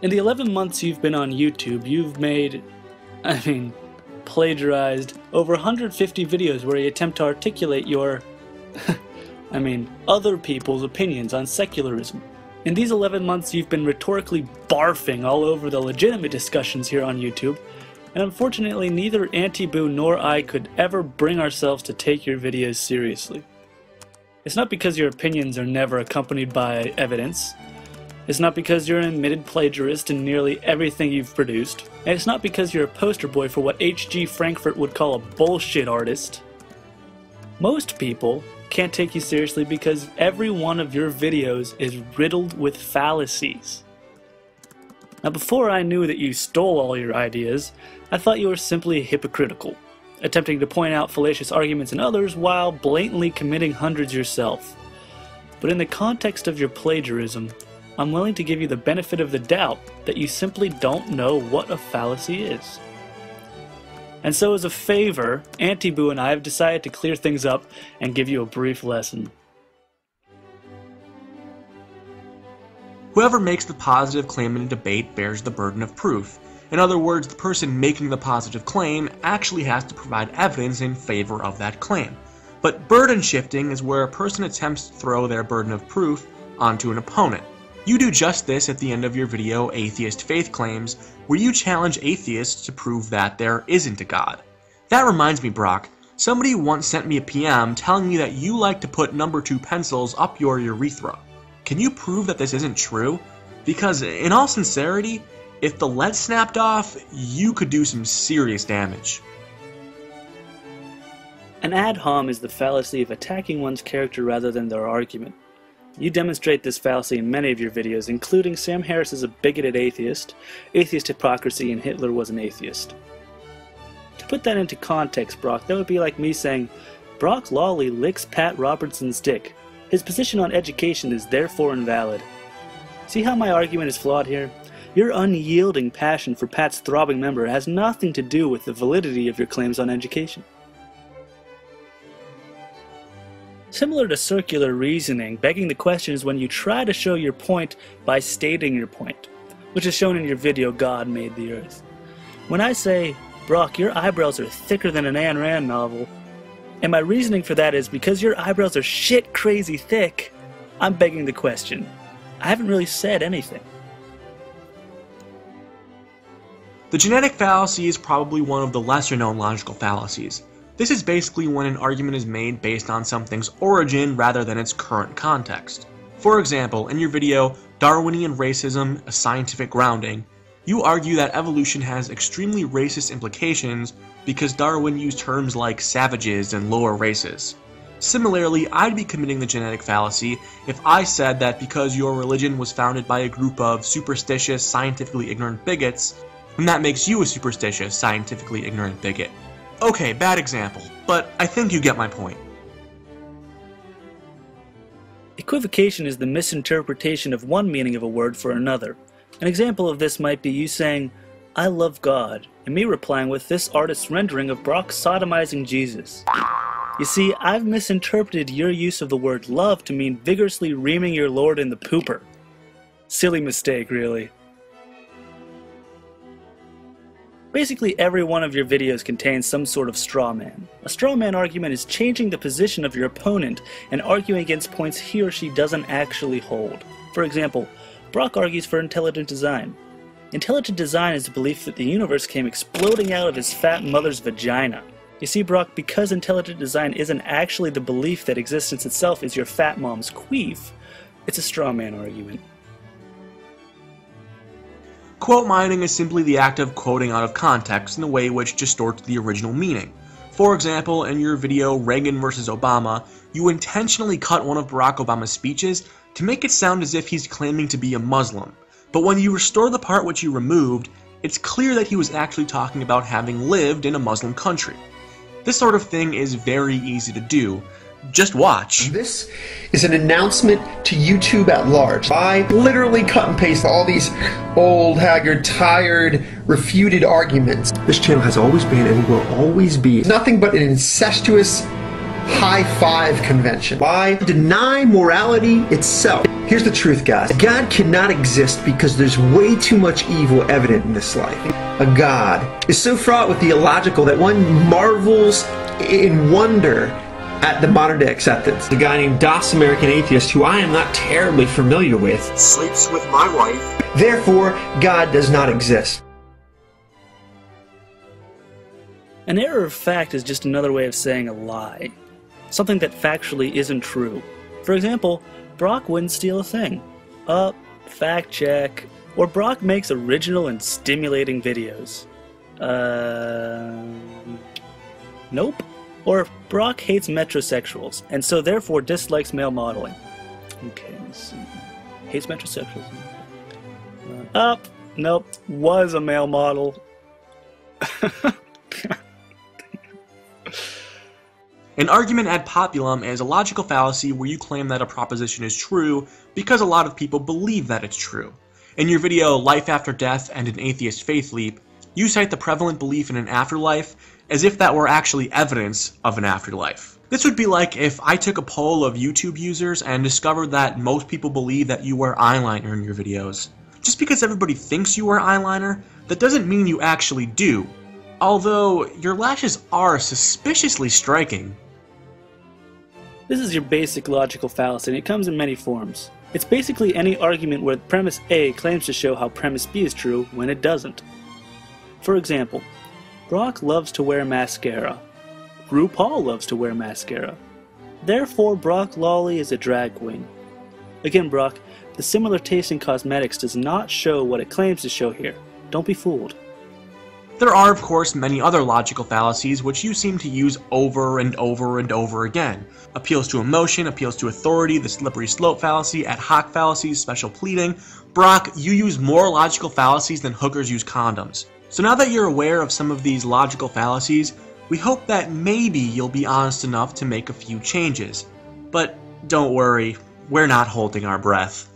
In the 11 months you've been on YouTube, you've plagiarized over 150 videos where you attempt to articulate your, other people's opinions on secularism. In these 11 months you've been rhetorically barfing all over the legitimate discussions here on YouTube, and unfortunately neither Anti-Boo nor I could ever bring ourselves to take your videos seriously. It's not because your opinions are never accompanied by evidence. It's not because you're an admitted plagiarist in nearly everything you've produced. And it's not because you're a poster boy for what H.G. Frankfurt would call a bullshit artist. Most people can't take you seriously because every one of your videos is riddled with fallacies. Now, before I knew that you stole all your ideas, I thought you were simply hypocritical, attempting to point out fallacious arguments in others while blatantly committing hundreds yourself. But in the context of your plagiarism, I'm willing to give you the benefit of the doubt that you simply don't know what a fallacy is. And so as a favor, Anti-Boo and I have decided to clear things up and give you a brief lesson. Whoever makes the positive claim in a debate bears the burden of proof. In other words, the person making the positive claim actually has to provide evidence in favor of that claim. But burden shifting is where a person attempts to throw their burden of proof onto an opponent. You do just this at the end of your video, Atheist Faith Claims, where you challenge atheists to prove that there isn't a God. That reminds me, Brock, somebody once sent me a PM telling me that you like to put number 2 pencils up your urethra. Can you prove that this isn't true? Because in all sincerity, if the lead snapped off, you could do some serious damage. An ad hom is the fallacy of attacking one's character rather than their argument. You demonstrate this fallacy in many of your videos, including Sam Harris is a bigoted atheist, atheist hypocrisy, and Hitler was an atheist. To put that into context, Brock, that would be like me saying, Brock Lawley licks Pat Robertson's dick. His position on education is therefore invalid. See how my argument is flawed here? Your unyielding passion for Pat's throbbing member has nothing to do with the validity of your claims on education. Similar to circular reasoning, begging the question is when you try to show your point by stating your point, which is shown in your video, God Made the Earth. When I say, Brock, your eyebrows are thicker than an Ayn Rand novel, and my reasoning for that is because your eyebrows are shit crazy thick, I'm begging the question. I haven't really said anything. The genetic fallacy is probably one of the lesser known logical fallacies. This is basically when an argument is made based on something's origin rather than its current context. For example, in your video, Darwinian Racism, a Scientific Grounding, you argue that evolution has extremely racist implications because Darwin used terms like savages and lower races. Similarly, I'd be committing the genetic fallacy if I said that because your religion was founded by a group of superstitious, scientifically ignorant bigots, then that makes you a superstitious, scientifically ignorant bigot. Okay, bad example, but I think you get my point. Equivocation is the misinterpretation of one meaning of a word for another. An example of this might be you saying, I love God, and me replying with this artist's rendering of Brock sodomizing Jesus. You see, I've misinterpreted your use of the word love to mean vigorously reaming your lord in the pooper. Silly mistake, really. Basically, every one of your videos contains some sort of straw man. A straw man argument is changing the position of your opponent and arguing against points he or she doesn't actually hold. For example, Brock argues for intelligent design. Intelligent design is the belief that the universe came exploding out of his fat mother's vagina. You see, Brock, because intelligent design isn't actually the belief that existence itself is your fat mom's queef, it's a straw man argument. Quote mining is simply the act of quoting out of context in a way which distorts the original meaning. For example, in your video Reagan vs. Obama, you intentionally cut one of Barack Obama's speeches to make it sound as if he's claiming to be a Muslim. But when you restore the part which you removed, it's clear that he was actually talking about having lived in a Muslim country. This sort of thing is very easy to do. Just watch. This is an announcement to YouTube at large. I literally cut and paste all these old, haggard, tired, refuted arguments. This channel has always been and will always be nothing but an incestuous high five convention. Why deny morality itself? Here's the truth, guys. God cannot exist because there's way too much evil evident in this life. A God is so fraught with the illogical that one marvels in wonder at the modern day acceptance. A guy named Das American Atheist, who I am not terribly familiar with, Sleeps with my wife. Therefore, God does not exist. An error of fact is just another way of saying a lie. Something that factually isn't true. For example, Brock wouldn't steal a thing. Fact check. Or Brock makes original and stimulating videos. Nope. Or Brock hates metrosexuals, and so therefore dislikes male modeling. Okay, let's see. Hates metrosexuals. Nope. Was a male model. An argument ad populum is a logical fallacy where you claim that a proposition is true because a lot of people believe that it's true. In your video, Life After Death and an Atheist Faith Leap, you cite the prevalent belief in an afterlife as if that were actually evidence of an afterlife. This would be like if I took a poll of YouTube users and discovered that most people believe that you wear eyeliner in your videos. Just because everybody thinks you wear eyeliner, that doesn't mean you actually do. Although, your lashes are suspiciously striking. This is your basic logical fallacy, and it comes in many forms. It's basically any argument where premise A claims to show how premise B is true when it doesn't. For example, Brock loves to wear mascara. RuPaul loves to wear mascara. Therefore, Brock Lawley is a drag queen. Again, Brock, the similar taste in cosmetics does not show what it claims to show here. Don't be fooled. There are, of course, many other logical fallacies which you seem to use over and over and over again. Appeals to emotion, appeals to authority, the slippery slope fallacy, ad hoc fallacies, special pleading. Brock, you use more logical fallacies than hookers use condoms. So now that you're aware of some of these logical fallacies, we hope that maybe you'll be honest enough to make a few changes. But don't worry, we're not holding our breath.